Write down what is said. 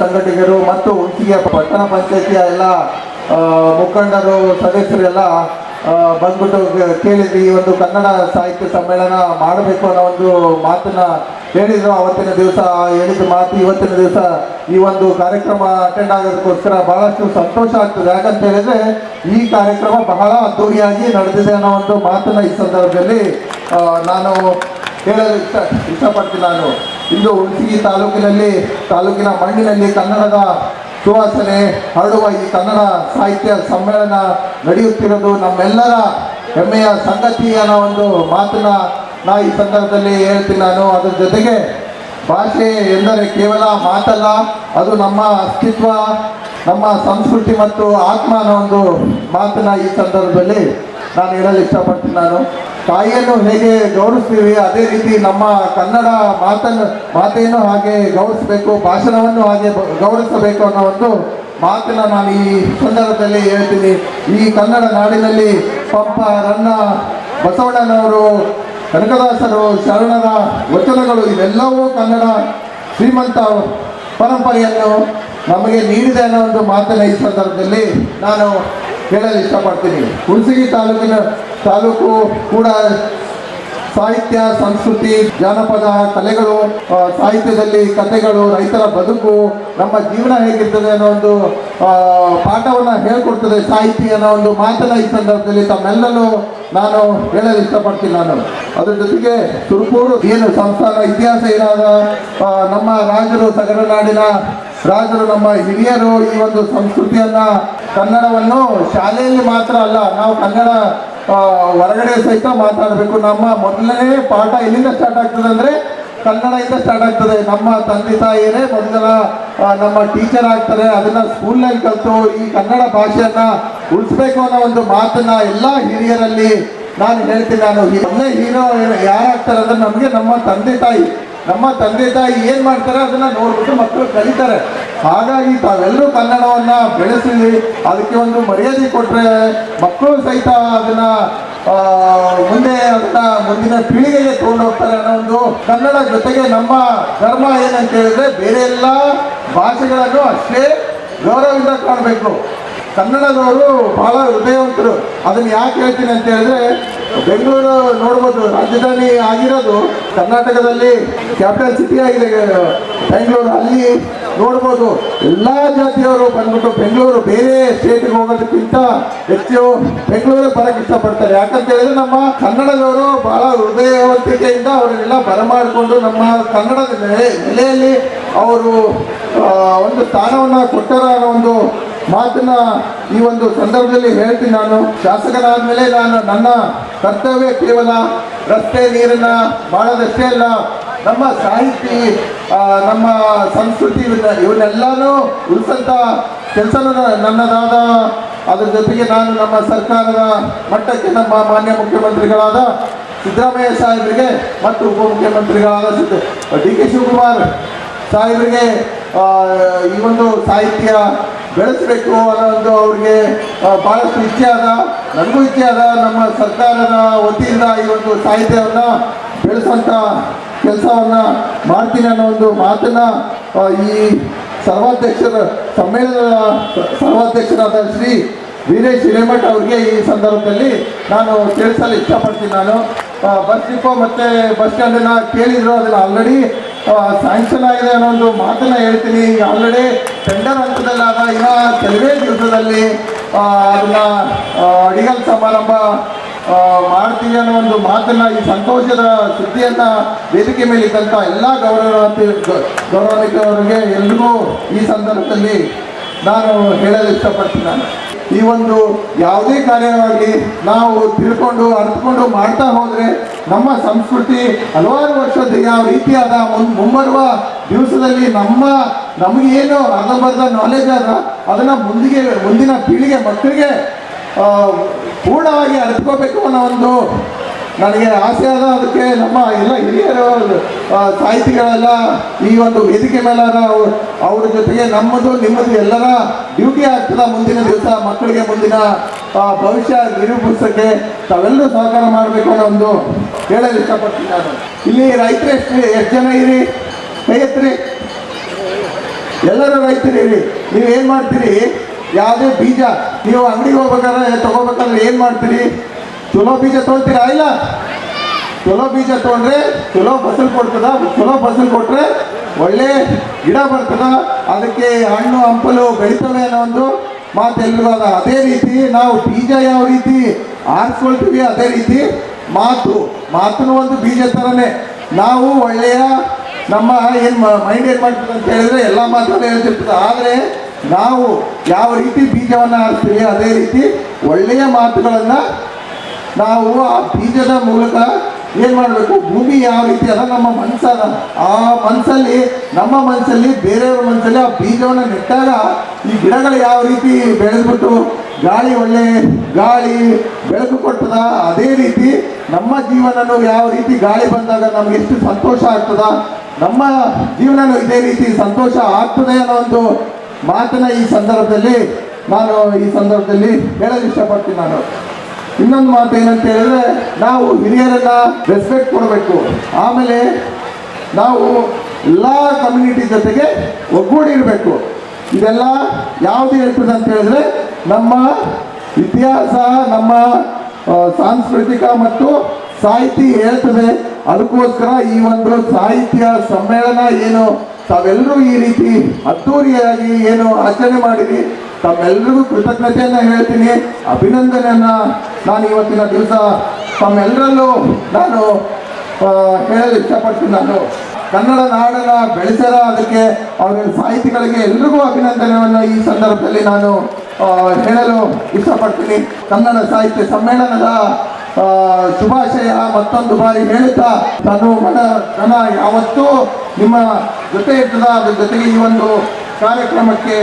ಸಂಘಟಕರು ಮತ್ತು ಹುಣಸಿಗೆ ಪಟ್ಟಣ ಪಂಚಾಯತಿಯ ಎಲ್ಲ ಮುಖಂಡರು ಸದಸ್ಯರೆಲ್ಲ ಬಂದ್ಬಿಟ್ಟು ಕೇಳಿದ್ವಿ, ಈ ಒಂದು ಕನ್ನಡ ಸಾಹಿತ್ಯ ಸಮ್ಮೇಳನ ಮಾಡಬೇಕು ಅನ್ನೋ ಒಂದು ಮಾತನ್ನ ಹೇಳಿದ್ರು. ಅವತ್ತಿನ ದಿವಸ ಹೇಳಿದ ಮಾತು ಇವತ್ತಿನ ದಿವಸ ಈ ಒಂದು ಕಾರ್ಯಕ್ರಮ ಅಟೆಂಡ್ ಆಗೋದಕ್ಕೋಸ್ಕರ ಬಹಳಷ್ಟು ಸಂತೋಷ ಆಗ್ತದೆ. ಯಾಕಂತ ಹೇಳಿದ್ರೆ ಈ ಕಾರ್ಯಕ್ರಮ ಬಹಳ ಅದ್ದೂರಿಯಾಗಿ ನಡೆದಿದೆ ಅನ್ನೋ ಒಂದು ಮಾತನ್ನ ಈ ಸಂದರ್ಭದಲ್ಲಿ ನಾನು ಹೇಳಲು ಇಷ್ಟಪಡ್ತೀನಿ. ನಾನು ಇಂದು ಹುಣಸಗಿ ತಾಲೂಕಿನ ಮಣ್ಣಿನಲ್ಲಿ ಕನ್ನಡದ ಸುವಾಸನೆ ಹರಡುವ ಈ ಕನ್ನಡ ಸಾಹಿತ್ಯ ಸಮ್ಮೇಳನ ನಡೆಯುತ್ತಿರೋದು ನಮ್ಮೆಲ್ಲರ ಹೆಮ್ಮೆಯ ಸಂಗತಿ ಅನ್ನೋ ಒಂದು ಮಾತನ್ನ ನಾ ಈ ಸಂದರ್ಭದಲ್ಲಿ ಹೇಳ್ತೀನಿ. ನಾನು ಅದ್ರ ಜೊತೆಗೆ ಭಾಷೆ ಎಂದರೆ ಕೇವಲ ಮಾತಲ್ಲ, ಅದು ನಮ್ಮ ಅಸ್ತಿತ್ವ, ನಮ್ಮ ಸಂಸ್ಕೃತಿ ಮತ್ತು ಆತ್ಮ ಅನ್ನೋ ಒಂದು ಮಾತನ್ನ ಈ ಸಂದರ್ಭದಲ್ಲಿ ನಾನು ಹೇಳಲು ಇಷ್ಟಪಡ್ತೀನಿ. ನಾನು ತಾಯಿಯನ್ನು ಹೇಗೆ ಗೌರವಿಸ್ತೀವಿ ಅದೇ ರೀತಿ ನಮ್ಮ ಕನ್ನಡ ಮಾತೆಯನ್ನು ಹಾಗೆ ಗೌರವಿಸಬೇಕು, ಭಾಷಣವನ್ನು ಹಾಗೆ ಗೌರವಿಸಬೇಕು ಅನ್ನೋ ಒಂದು ಮಾತನ್ನ ನಾನು ಈ ಸಂದರ್ಭದಲ್ಲಿ ಹೇಳ್ತೀನಿ. ಈ ಕನ್ನಡ ನಾಡಿನಲ್ಲಿ ಪಂಪ, ರನ್ನ, ಬಸವಣ್ಣನವರು, ಕನಕದಾಸರು, ಶರಣರ ವಚನಗಳು ಇವೆಲ್ಲವೂ ಕನ್ನಡ ಶ್ರೀಮಂತ ಪರಂಪರೆಯನ್ನು ನಮಗೆ ನೀಡಿದೆ ಅನ್ನೋ ಒಂದು ಮಾತನ್ನ ಈ ಸಂದರ್ಭದಲ್ಲಿ ನಾನು ಹೇಳಲು ಇಷ್ಟಪಡ್ತೀನಿ. ಹುಣಸಗಿ ತಾಲೂಕು ಕೂಡ ಸಾಹಿತ್ಯ, ಸಂಸ್ಕೃತಿ, ಜಾನಪದ ಕಲೆಗಳು, ಸಾಹಿತ್ಯದಲ್ಲಿ ಕಥೆಗಳು, ರೈತರ ಬದುಕು, ನಮ್ಮ ಜೀವನ ಹೇಗಿರ್ತದೆ ಅನ್ನೋ ಒಂದು ಪಾಠವನ್ನು ಹೇಳ್ಕೊಡ್ತದೆ ಸಾಹಿತಿ ಅನ್ನೋ ಒಂದು ಮಾತನ್ನ ಈ ಸಂದರ್ಭದಲ್ಲಿ ತಮ್ಮೆಲ್ಲರೂ ನಾನು ಹೇಳಲು ಇಷ್ಟಪಡ್ತೀನಿ. ನಾನು ಅದ್ರ ಜೊತೆಗೆ ಸುರಪೂರು ಏನು ಸಂಸ್ಥಾನ ಇತಿಹಾಸ ಏನಾದ ನಮ್ಮ ರಾಜರು, ಸಗರನಾಡಿನ ರಾಜರು, ನಮ್ಮ ಹಿರಿಯರು ಈ ಒಂದು ಸಂಸ್ಕೃತಿಯನ್ನ, ಕನ್ನಡವನ್ನು ಶಾಲೆಯಲ್ಲಿ ಮಾತ್ರ ಅಲ್ಲ, ನಾವು ಕನ್ನಡ ಹೊರಗಡೆ ಸಹಿತ ಮಾತಾಡಬೇಕು. ನಮ್ಮ ಮೊದಲನೇ ಪಾಠ ಎಲ್ಲಿಂದ ಸ್ಟಾರ್ಟ್ ಆಗ್ತದೆ ಅಂದರೆ ಕನ್ನಡದಿಂದ ಸ್ಟಾರ್ಟ್ ಆಗ್ತದೆ. ನಮ್ಮ ತಂದೆ ತಾಯಿಯೇ ಮೊದಲ ನಮ್ಮ ಟೀಚರ್ ಆಗ್ತಾರೆ. ಅದನ್ನ ಸ್ಕೂಲ್ನಲ್ಲಿ ಕಲಿತು ಈ ಕನ್ನಡ ಭಾಷೆಯನ್ನ ಉಳಿಸ್ಬೇಕು ಅನ್ನೋ ಒಂದು ಮಾತನ್ನ ಎಲ್ಲ ಹಿರಿಯರಲ್ಲಿ ನಾನು ಹೇಳ್ತೀನಿ. ನಾನು ಮೊದಲೇ ಹೀರೋ ಯಾರಾಗ್ತಾರೆ ಅಂದ್ರೆ ನಮಗೆ ನಮ್ಮ ತಂದೆ ತಾಯಿ ಏನು ಮಾಡ್ತಾರೆ ಅದನ್ನ ನೋಡ್ಬಿಟ್ಟು ಮಕ್ಕಳು ಕಲಿತಾರೆ. ಹಾಗಾಗಿ ತಾವೆಲ್ಲರೂ ಕನ್ನಡವನ್ನ ಬೆಳೆಸಿ ಅದಕ್ಕೆ ಒಂದು ಮರ್ಯಾದೆ ಕೊಟ್ಟರೆ ಮಕ್ಕಳು ಸಹಿತ ಅದನ್ನ ಮುಂದಿನ ಪೀಳಿಗೆಗೆ ತಗೊಂಡು ಹೋಗ್ತಾರೆ ಅನ್ನೋ ಒಂದು ಕನ್ನಡ ಜೊತೆಗೆ ನಮ್ಮ ಧರ್ಮ ಏನಂತ ಹೇಳಿದ್ರೆ ಬೇರೆ ಎಲ್ಲ ಭಾಷೆಗಳನ್ನು ಅಷ್ಟೇ ಗೌರವದಿಂದ ಕಾಣಬೇಕು. ಕನ್ನಡದವರು ಬಹಳ ಹೃದಯವಂತರು. ಅದನ್ನ ಯಾಕೆ ಹೇಳ್ತೀನಿ ಅಂತ ಹೇಳಿದ್ರೆ ಬೆಂಗಳೂರು ನೋಡ್ಬೋದು, ರಾಜಧಾನಿ ಆಗಿರೋದು ಕರ್ನಾಟಕದಲ್ಲಿ, ಕ್ಯಾಪಿಟಲ್ ಸಿಟಿ ಆಗಿದೆ ಬೆಂಗಳೂರು. ಅಲ್ಲಿ ನೋಡ್ಬೋದು ಎಲ್ಲ ಜಾತಿಯವರು ಬಂದ್ಬಿಟ್ಟು ಬೆಂಗಳೂರು ಬೇರೆ ಸ್ಟೇಟ್ಗೆ ಹೋಗೋದಕ್ಕಿಂತ ಹೆಚ್ಚು ಬೆಂಗಳೂರಿಗೆ ಬರಕ್ಕೆ ಇಷ್ಟಪಡ್ತಾರೆ. ಯಾಕಂತ ಹೇಳಿದ್ರೆ ನಮ್ಮ ಕನ್ನಡದವರು ಬಹಳ ಹೃದಯವಂತಿಕೆಯಿಂದ ಅವರನ್ನೆಲ್ಲ ಬರಮಾಡಿಕೊಂಡು ನಮ್ಮ ಕನ್ನಡದ ನೆಲೆಯಲ್ಲಿ ಅವರು ಒಂದು ಸ್ಥಾನವನ್ನು ಕೊಟ್ಟರ ಅನ್ನೋ ಒಂದು ಮಾತನ್ನ ಈ ಒಂದು ಸಂದರ್ಭದಲ್ಲಿ ಹೇಳ್ತೀನಿ. ನಾನು ಶಾಸಕನಾದ್ಮೇಲೆ ನನ್ನ ಕರ್ತವ್ಯ ಕೇವಲ ರಸ್ತೆ ನೀರನ್ನ ಮಾಡೋದಷ್ಟೇ ಅಲ್ಲ, ನಮ್ಮ ಸಾಹಿತಿ, ನಮ್ಮ ಸಂಸ್ಕೃತಿ ಇವನ್ನೆಲ್ಲನೂ ಉಳಿಸಂತ ಕೆಲಸ ನನ್ನದಾದ. ಅದ್ರ ಜೊತೆಗೆ ನಾನು ನಮ್ಮ ಸರ್ಕಾರದ ಮಟ್ಟಕ್ಕೆ ನಮ್ಮ ಮಾನ್ಯ ಮುಖ್ಯಮಂತ್ರಿಗಳಾದ ಸಿದ್ದರಾಮಯ್ಯ ಸಾಹೇಬರಿಗೆ ಮತ್ತು ಉಪಮುಖ್ಯಮಂತ್ರಿಗಳಾದ ಡಿ.ಕೆ. ಶಿವಕುಮಾರ್ ಸಾಹೇಬರಿಗೆ ಈ ಒಂದು ಸಾಹಿತ್ಯ ಬೆಳೆಸಬೇಕು ಅನ್ನೋ ಒಂದು ಅವ್ರಿಗೆ ಭಾಳಷ್ಟು ಇಚ್ಛೆ ಅದ, ನನಗೂ ಇಚ್ಛೆ ಅದ. ನಮ್ಮ ಸರ್ಕಾರದ ವತಿಯಿಂದ ಈ ಒಂದು ಸಾಹಿತ್ಯವನ್ನು ಬೆಳೆಸುವಂಥ ಕೆಲಸವನ್ನು ಮಾಡ್ತೀನಿ ಅನ್ನೋ ಒಂದು ಮಾತನ್ನು ಈ ಸಮ್ಮೇಳನದ ಸರ್ವಾಧ್ಯಕ್ಷರಾದ ಶ್ರೀ ವೀರೇಶ್ ಹಿರೇಮಠ ಅವರಿಗೆ ಈ ಸಂದರ್ಭದಲ್ಲಿ ನಾನು ತಿಳಿಸಲು ಇಷ್ಟಪಡ್ತೀನಿ. ನಾನು ಬಸ್ ಡಿಪೋ ಮತ್ತು ಬಸ್ ಸ್ಟ್ಯಾಂಡನ್ನು ಕೇಳಿದ್ರು, ಅದನ್ನು ಆಲ್ರೆಡಿ ಸ್ಯಾಂಕ್ಷನ್ ಆಗಿದೆ ಅನ್ನೋ ಒಂದು ಮಾತನ್ನು ಹೇಳ್ತೀನಿ. ಈಗ ಆಲ್ರೆಡಿ ಟೆಂಡರ್ ಹಂತದಲ್ಲಾದ, ಈಗ ಕೆಲವೇ ದಿವಸದಲ್ಲಿ ಅದನ್ನು ಅಡಿಗಲ್ ಸಮಾರಂಭ ಮಾಡ್ತೀವಿ ಅನ್ನೋ ಒಂದು ಮಾತನ್ನು, ಈ ಸಂತೋಷದ ಸುದ್ದಿಯನ್ನು ವೇದಿಕೆ ಮೇಲೆ ಇದ್ದಂಥ ಎಲ್ಲ ಗೌರವಾನ್ವಿತವರಿಗೆ ಎಲ್ರಿಗೂ ಈ ಸಂದರ್ಭದಲ್ಲಿ ನಾನು ಹೇಳಲು ಇಷ್ಟಪಡ್ತೀನಿ. ನಾನು ಈ ಒಂದು ಯಾವುದೇ ಕಾರ್ಯವಾಗಿ ನಾವು ತಿಳ್ಕೊಂಡು ಅರ್ಥಕೊಂಡು ಮಾಡ್ತಾ ಹೋದರೆ ನಮ್ಮ ಸಂಸ್ಕೃತಿ ಹಲವಾರು ವರ್ಷದ ಯಾವ ರೀತಿಯಾದ ಮುಂಬರುವ ದಿವಸದಲ್ಲಿ ನಮಗೇನು ಅರ್ಧಂಬರ್ಧ ನಾಲೆಜ್ ಅದ ಅದನ್ನು ಮುಂದಿನ ಪೀಳಿಗೆ ಮಕ್ಕಳಿಗೆ ಪೂರ್ಣವಾಗಿ ಅರ್ಥಕೋಬೇಕು ಅನ್ನೋ ಒಂದು ನನಗೆ ಆಸೆ ಅದ. ಅದಕ್ಕೆ ನಮ್ಮ ಎಲ್ಲ ಹಿರಿಯರು ಸಾಹಿತಿಗಳೆಲ್ಲ ಈ ಒಂದು ವೇದಿಕೆ ಮೇಲೆ ಅವ್ರ ಜೊತೆಗೆ ನಿಮ್ಮದು ಎಲ್ಲರ ಡ್ಯೂಟಿ ಆಗ್ತದ. ಮುಂದಿನ ದಿವಸ ಮಕ್ಕಳಿಗೆ ಮುಂದಿನ ಭವಿಷ್ಯ ನಿರೂಪಿಸೋಕ್ಕೆ ತಾವೆಲ್ಲರೂ ಸಹಕಾರ ಮಾಡಬೇಕು ಅನ್ನೋ ಒಂದು ಹೇಳಲು ಇಷ್ಟಪಡ್ತೀನಿ. ನಾನು ಇಲ್ಲಿ ರೈತರು ಎಷ್ಟು ಜನ ಇರಿ, ಕೈ ಎತ್ತರಿ. ಎಲ್ಲರೂ ರೈತರಿರಿ. ನೀವು ಏನು ಮಾಡ್ತೀರಿ, ಯಾವುದೇ ಬೀಜ ನೀವು ಅಂಗಡಿಗೆ ಹೋಗ್ಬೇಕಾದ್ರೆ ತಗೋಬೇಕಾದ್ರೆ ಏನು ಮಾಡ್ತೀರಿ, ಚಲೋ ಬೀಜ ತೊಗೊಳ್ತೀರಾ ಇಲ್ಲ? ಚಲೋ ಬೀಜ ತೊಗೊಂಡ್ರೆ ಚಲೋ ಫಸಲು ಕೊಡ್ತದ, ಚಲೋ ಫಸಲು ಕೊಟ್ಟರೆ ಒಳ್ಳೆ ಗಿಡ ಬರ್ತದ, ಅದಕ್ಕೆ ಹಣ್ಣು ಹಂಪಲು ಬೆಳಿತವೆ ಅನ್ನೋ ಒಂದು ಮಾತು ಎಲ್ರಿಗೂ ಅದ. ಅದೇ ರೀತಿ ನಾವು ಬೀಜ ಯಾವ ರೀತಿ ಆರಿಸ್ಕೊಳ್ತೀವಿ ಅದೇ ರೀತಿ ಮಾತನ್ನು ಒಂದು ಬೀಜ ಥರನೇ ನಾವು ಒಳ್ಳೆಯ ನಮ್ಮ ಏನು ಮೈಂಡ್ ಏನು ಮಾಡ್ತದೆ ಅಂತ ಹೇಳಿದ್ರೆ ಎಲ್ಲ ಮಾತನ್ನು ಹೇಳ್ತಿರ್ತದೆ. ಆದರೆ ನಾವು ಯಾವ ರೀತಿ ಬೀಜವನ್ನು ಆರಿಸ್ತೀವಿ ಅದೇ ರೀತಿ ಒಳ್ಳೆಯ ಮಾತುಗಳನ್ನು ನಾವು ಆ ಬೀಜದ ಮೂಲಕ ಏನು ಮಾಡಬೇಕು, ಭೂಮಿ ಯಾವ ರೀತಿ ಅದ ನಮ್ಮ ಮನಸ್ಸದ, ಆ ಮನಸ್ಸಲ್ಲಿ ನಮ್ಮ ಮನಸ್ಸಲ್ಲಿ ಬೇರೆಯವ್ರ ಮನಸ್ಸಲ್ಲಿ ಆ ಬೀಜವನ್ನು ನೆಟ್ಟಾಗ ಈ ಗಿಡಗಳು ಯಾವ ರೀತಿ ಬೆಳೆದ್ಬಿಟ್ಟು ಒಳ್ಳೆ ಗಾಳಿ ಬೆಳಕು ಕೊಡ್ತದ, ಅದೇ ರೀತಿ ನಮ್ಮ ಜೀವನನು ಯಾವ ರೀತಿ ಗಾಳಿ ಬಂದಾಗ ನಮ್ಗೆ ಎಷ್ಟು ಸಂತೋಷ ಆಗ್ತದ, ನಮ್ಮ ಜೀವನನು ಇದೇ ರೀತಿ ಸಂತೋಷ ಆಗ್ತದೆ ಅನ್ನೋ ಒಂದು ಮಾತನ್ನ ಈ ಸಂದರ್ಭದಲ್ಲಿ ಹೇಳಲು ಇಷ್ಟಪಡ್ತೀನಿ. ನಾನು ಇನ್ನೊಂದು ಮಾತು ಏನಂತ ಹೇಳಿದ್ರೆ, ನಾವು ಹಿರಿಯರನ್ನ ರೆಸ್ಪೆಕ್ಟ್ ಕೊಡಬೇಕು. ಆಮೇಲೆ ನಾವು ಎಲ್ಲ ಕಮ್ಯುನಿಟಿ ಜೊತೆಗೆ ಒಗ್ಗೂಡಿರಬೇಕು. ಇದೆಲ್ಲ ಯಾವುದು ಹೇಳ್ತದೆ ಅಂತ ಹೇಳಿದ್ರೆ, ನಮ್ಮ ಇತಿಹಾಸ, ನಮ್ಮ ಸಾಂಸ್ಕೃತಿಕ ಮತ್ತು ಸಾಹಿತಿ ಹೇಳ್ತದೆ. ಅದಕ್ಕೋಸ್ಕರ ಈ ಒಂದು ಸಾಹಿತ್ಯ ಸಮ್ಮೇಳನ ಏನು ತಾವೆಲ್ಲರೂ ಈ ರೀತಿ ಅದ್ದೂರಿಯಾಗಿ ಏನು ಆಚರಣೆ ಮಾಡಿರಿ, ತಮ್ಮೆಲ್ಲರಿಗೂ ಕೃತಜ್ಞತೆಯನ್ನು ಹೇಳ್ತೀನಿ, ಅಭಿನಂದನೆಯನ್ನು ನಾನು ಇವತ್ತಿನ ದಿವಸ ತಮ್ಮೆಲ್ಲರಲ್ಲೂ ನಾನು ಹೇಳಲು ಇಷ್ಟಪಡ್ತೀನಿ. ನಾನು ಕನ್ನಡ ನಾಡನ್ನು ಬೆಳೆಸ್ಯಾರ, ಅದಕ್ಕೆ ಅವರ ಸಾಹಿತಿಗಳಿಗೆ ಎಲ್ರಿಗೂ ಅಭಿನಂದನೆಯನ್ನು ಈ ಸಂದರ್ಭದಲ್ಲಿ ನಾನು ಹೇಳಲು ಇಷ್ಟಪಡ್ತೀನಿ. ಕನ್ನಡ ಸಾಹಿತ್ಯ ಸಮ್ಮೇಳನದ ಶುಭಾಶಯ ಮತ್ತೊಂದು ಬಾರಿ ಹೇಳುತ್ತಾ, ಜನ ಯಾವತ್ತೂ ನಿಮ್ಮ ಜೊತೆ ಇರ್ತದ, ಅದ್ರ ಜೊತೆಗೆ ಈ ಒಂದು ಕಾರ್ಯಕ್ರಮಕ್ಕೆ